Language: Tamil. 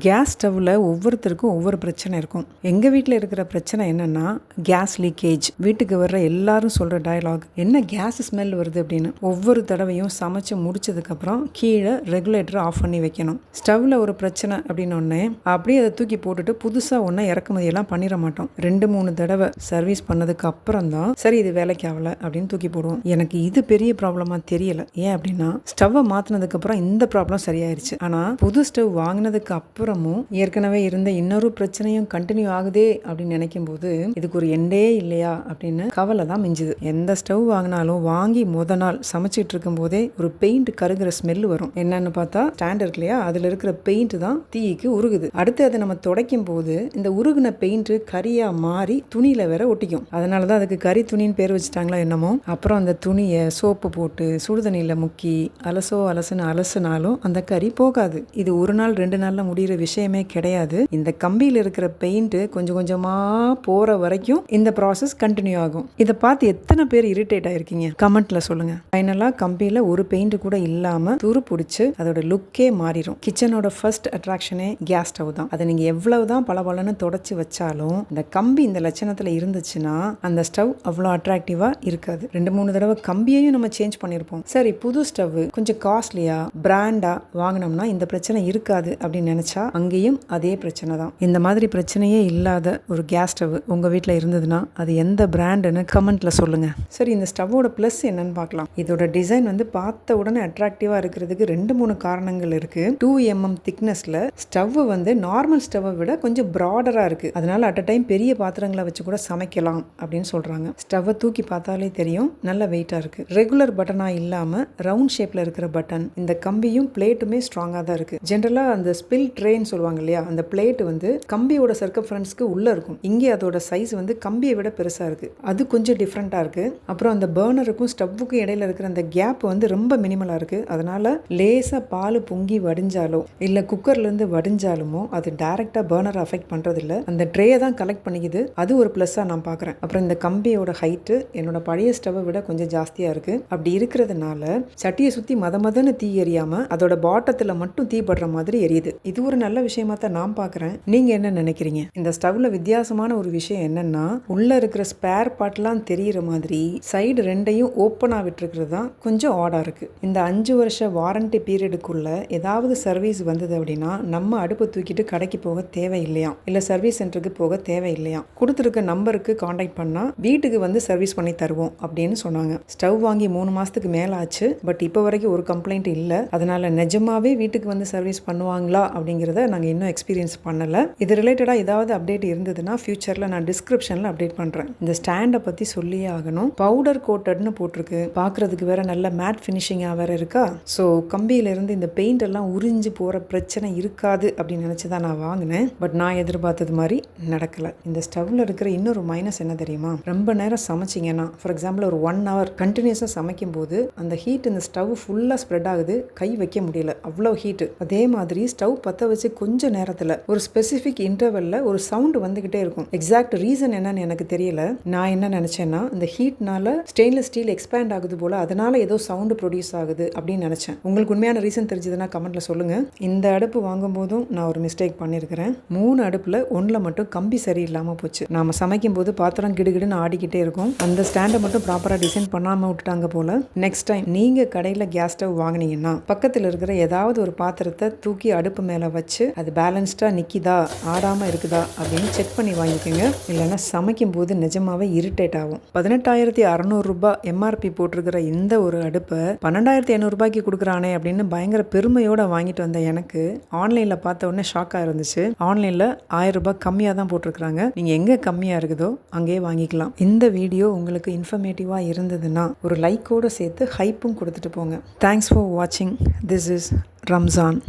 கேஸ் ஸ்டவ்வில் ஒவ்வொருத்தருக்கும் ஒவ்வொரு பிரச்சனை இருக்கும். எங்கள் வீட்டில் இருக்கிற பிரச்சனை என்னென்னா கேஸ் லீக்கேஜ். வீட்டுக்கு வர்ற எல்லாரும் சொல்கிற டயலாக், என்ன கேஸ் ஸ்மெல் வருது அப்படின்னு. ஒவ்வொரு தடவையும் சமைச்சு முடிச்சதுக்கப்புறம் கீழே ரெகுலேட்டரை ஆஃப் பண்ணி வைக்கணும். ஸ்டவ்வில் ஒரு பிரச்சனை அப்படின்னோடனே அப்படியே அதை தூக்கி போட்டுட்டு புதுசாக ஒன்றை இறக்குமதியெல்லாம் பண்ணிட மாட்டோம். 2-3 தடவை சர்வீஸ் பண்ணதுக்கு அப்புறம் தான் சரி இது வேலைக்கு ஆகலை அப்படின்னு தூக்கி போடுவோம். எனக்கு இது பெரிய ப்ராப்ளமாக தெரியல. ஏன் அப்படின்னா ஸ்டவ்வை மாற்றினதுக்கப்புறம் இந்த ப்ராப்ளம் சரியாயிருச்சு. ஆனால் புது ஸ்டவ் வாங்கினதுக்கு அப்புறமும் ஏற்கனவே இருந்த இன்னொரு பிரச்சனையும் கண்டினியூ ஆகுதே அப்படின்னு நினைக்கும் போது இதுக்கு ஒரு எண்டே இல்லையா அப்படின்னு கவலை தான் மிஞ்சுது. எந்த ஸ்டவ் வாங்கினாலும் வாங்கி முத நாள் சமைச்சிட்டு இருக்கும் போதே ஒரு பெயிண்ட் கருகிற ஸ்மெல் வரும். என்னன்னு பார்த்தா ஸ்டாண்ட் இருக்கு இல்லையா, அதில் இருக்கிற பெயிண்ட் தான் தீக்கு உருகுது. அடுத்து அதை நம்ம துடைக்கும் போது இந்த உருகுன பெயிண்ட் கரியா மாறி துணியில வேற ஒட்டிக்கும். அதனால தான் அதுக்கு கறி துணின்னு பேர் வச்சுட்டாங்களா என்னமோ. அப்புறம் அந்த துணியை சோப்பு போட்டு சுடுதண்ணியில் முக்கி அலசுன்னு அலசுனாலும் அந்த கறி போகாது. இது ஒரு நாள் 2 நாள்ல முடிகிற விஷயமே கிடையாது. இந்த கம்பியில் இருக்கிற பெயிண்ட் கொஞ்சம் கொஞ்சமா போற வரைக்கும் இந்த ப்ராசஸ் கண்டினியூ ஆகும். இதை பார்த்து எத்தனை பேர் இரிட்டேட் ஆயிருக்கீங்க கமெண்ட்ல சொல்லுங்க. ஃபைனலா கம்பியில ஒரு பெயிண்ட் கூட இல்லாம துரு பிடிச்சு அதோட லுக்கே மாறிடும். கிச்சனோட ஃபர்ஸ்ட் அட்ராக்ஷனே கேஸ் ஸ்டவ் தான். அதை நீங்க எவ்வளவுதான் பளபளன்னு தொடச்சு வச்சாலும் இந்த கம்பி இந்த லட்சணத்துல இருந்துச்சுன்னா அந்த ஸ்டவ் அவ்வளோ அட்ராக்டிவா இருக்காது. 2-3 தடவை கம்பியையும் நம்ம சேஞ்ச் பண்ணியிருப்போம். சரி, புது ஸ்டவ் கொஞ்சம் காஸ்ட்லியா பிராண்டா வாங்கினோம்னா இந்த பிரச்சனை இருக்காது அப்படின்னு நினைச்சா அங்கேயும் அதே பிரச்சனை தான். இந்த மாதிரி பிரச்சனையே இல்லாத ஒரு கேஸ் ஸ்டவ் உங்க வீட்டில் இருந்ததுன்னா அது எந்த பிராண்டுன்னு கமெண்ட்ல சொல்லுங்க. சரி, இந்த ஸ்டவ்வோட பிளஸ் என்னன்னு பார்க்கலாம். இதோட டிசைன் பார்த்த உடனே அட்ராக்டிவா இருக்கிறதுக்கு 2-3 காரணங்கள் இருக்கு. 2 mm திக்னஸ்ல ஸ்டவ் நார்மல் ஸ்டவ்வை விட கொஞ்சம் ப்ராடரா இருக்கு. அதனால அட் அ டைம் பெரிய பாத்திரங்களை வச்சு கூட சமைக்கலாம் அப்படின்னு சொல்றாங்க. ஸ்டவ்வை தூக்கி பார்த்தாலே தெரியும் நல்ல வெயிட்டா இருக்கு. ரெகுலர் பட்டனா இல்லாம ரவுண்ட் ஷேப்ல இருக்கிற பட்டன். இந்த கம்பியும் பிளேட்டுமே ஸ்ட்ராங்கா தான் இருக்கு. ஜென்ரலா அந்த ஸ்பில் ட்ரேன்னு சொல்லுவாங்க இல்லையா, அந்த பிளேட் கம்பியோட சர்க்கம்ஃபரன்ஸ்க்கு உள்ள இருக்கும். இங்கே அதோட சைஸ் கம்பியை விட பெருசா இருக்கு. அது கொஞ்சம் டிஃப்ரெண்டா இருக்கு. அப்புறம் அந்த பர்னருக்கும் ஸ்டவ்வுக்கும் இடையில இருக்கிற அந்த கேப் ரொம்ப மினிமலா இருக்கு. அதனால லேசா பால் பொங்கி வடிஞ்சாலோ இல்ல குக்கர்ல இருந்து வடிஞ்சாலுமோ அது டைரக்டா பர்னர் அஃபெக்ட் பண்றது இல்ல. அந்த ட்ரேயை தான் கலெக்ட் பண்ணிக்குது. அது ஒரு பிளஸ்ஸா நான் பாக்குறேன். அப்புறம் இந்த கம்பியோட ஹைட் என்னோட பழைய ஸ்டவ்வை விட கொஞ்சம் ஜாஸ்தியா இருக்கு. அப்படி இருக்கிறதுனால சட்டியை சுத்தி மதன்னு தீ எரியாம அதோட பாட்டத்துல மட்டும் தீ படுற மாதிரி எரியுது. இது ஒரு நல்ல விஷயமா தான் நான் பார்க்குறேன். நீங்கள் என்ன நினைக்கிறீங்க? இந்த ஸ்டவ்ல வித்தியாசமான ஒரு விஷயம் என்னன்னா உள்ள இருக்கிற ஸ்பேர் பார்ட்லாம் தெரிகிற மாதிரி சைடு 2ஐயும் ஓப்பனாக விட்டுருக்கிறது தான் கொஞ்சம் ஆடாக இருக்கு. இந்த 5 வருஷ வாரண்டி பீரியடுக்குள்ள ஏதாவது சர்வீஸ் வந்தது அப்படின்னா நம்ம அடுப்பு தூக்கிட்டு கடைக்கு போக தேவையில்லையா, இல்லை சர்வீஸ் சென்டருக்கு போக தேவையில்லையா, கொடுத்துருக்க நம்பருக்கு காண்டாக்ட் பண்ணால் வீட்டுக்கு சர்வீஸ் பண்ணி தருவோம் அப்படின்னு சொன்னாங்க. ஸ்டவ் வாங்கி 3 மாதத்துக்கு மேலே ஆச்சு. பட் இப்போ வரைக்கும் ஒரு கம்ப்ளைண்ட் இல்லை. அதனால நிஜமாவே வீட்டுக்கு சர்வீஸ் பண்ணுவாங்களா அப்படிங்கிறத நாங்கள் இன்னும் எக்ஸ்பீரியன்ஸ் பண்ணலை. இது ரிலேட்டடாக ஏதாவது அப்டேட் இருந்ததுன்னா ஃபியூச்சரில் நான் டிஸ்கிரிப்ஷனில் அப்டேட் பண்ணுறேன். இந்த ஸ்டாண்டை பற்றி சொல்லியே ஆகணும். பவுடர் கோட்டட்னு போட்டிருக்கு. பார்க்குறதுக்கு வேற நல்ல மேட் ஃபினிஷிங்காக வேற இருக்கா. ஸோ கம்பியிலேருந்து இந்த பெயிண்ட் எல்லாம் உறிஞ்சு போகிற பிரச்சனை இருக்காது அப்படின்னு நினச்சி தான் நான் வாங்கினேன். பட் நான் எதிர்பார்த்தது மாதிரி நடக்கலை. இந்த ஸ்டவ்வில் இருக்கிற இன்னொரு மைனஸ் என்ன தெரியுமா, ரொம்ப நேரம் சமைச்சிங்கன்னா ஃபார் எக்ஸாம்பிள் ஒரு 1 hour கண்டினியூஸாக சமைக்கும் போது அந்த ஹீட் இந்த ஸ்டவ் ஃபுல்லாக ஸ்ப்ரெட் ஆகுது. கை வைக்க முடியல, அவ்வளோ ஹீட்டு. அதே மாதிரி ஸ்டவ் பற்ற வச்சு கொஞ்ச நேரத்தில் ஒரு ஸ்பெசிஃபிக் இன்டர்வல்ல ஒரு சவுண்ட் வந்துகிட்டே இருக்கும். எக்ஸாக்ட் ரீசன் என்னன்னு எனக்கு தெரியல. நான் என்ன நினைச்சேன்னா இந்த ஹீட்னால ஸ்டெயின்லெஸ் ஸ்டீல் எக்ஸ்பேண்ட் ஆகுது போல, அதனால ஏதோ சவுண்ட் ப்ரொடியூஸ் ஆகுது அப்படின்னு நினைச்சேன். உங்களுக்கு உண்மையான ரீசன் தெரிஞ்சதுன்னா கமெண்ட்ல சொல்லுங்க. இந்த அடுப்பு வாங்கும் போதும் நான் ஒரு மிஸ்டேக் பண்ணியிருக்கிறேன். 3 அடுப்புல 1ல மட்டும் கம்பி சரியில்லாம போச்சு. நாம சமைக்கும் போது பாத்திரம் கிடுகிடுன்னு ஆடிக்கிட்டே இருக்கும். அந்த ஸ்டாண்டை மட்டும் ப்ராப்பரா டிசைன் பண்ணாம விட்டுட்டாங்க போல. நெக்ஸ்ட் டைம் நீங்க கடையில கேஸ் ஸ்டவ் வாங்கினீங்கன்னா பக்கத்தில் இருக்கிற ஏதாவது ஒரு பாத்திரத்தை தூக்கி அடுப்பு மேல வச்சு அது பேலன்ஸ்டா நிக்கிதா ஆடாம இருக்குதா அப்படின்னு செக் பண்ணி வாங்கிக்கோங்க. இல்லைன்னா சமைக்கும் போது நிஜமாவே இரிட்டேட் ஆகும். 18,600 ரூபாய் எம்ஆர்பி போட்டிருக்கிற இந்த ஒரு அடுப்பை 12,500 ரூபாய்க்கு கொடுக்குறானே அப்படின்னு பயங்கர பெருமையோட வாங்கிட்டு வந்த எனக்கு ஆன்லைன்ல பார்த்த உடனே ஷாக்காக இருந்துச்சு. ஆன்லைன்ல 1000 ரூபாய் கம்மியாக தான் போட்டிருக்கிறாங்க. நீங்க எங்க கம்மியா இருக்குதோ அங்கேயே வாங்கிக்கலாம். இந்த வீடியோ உங்களுக்கு இன்ஃபர்மேட்டிவா இருந்ததுன்னா ஒரு லைக்கோட சேர்த்து ஹைப்பும் கொடுத்துட்டு போங்க. தேங்க்ஸ் ஃபார் வாட்சிங். This is Ramzan.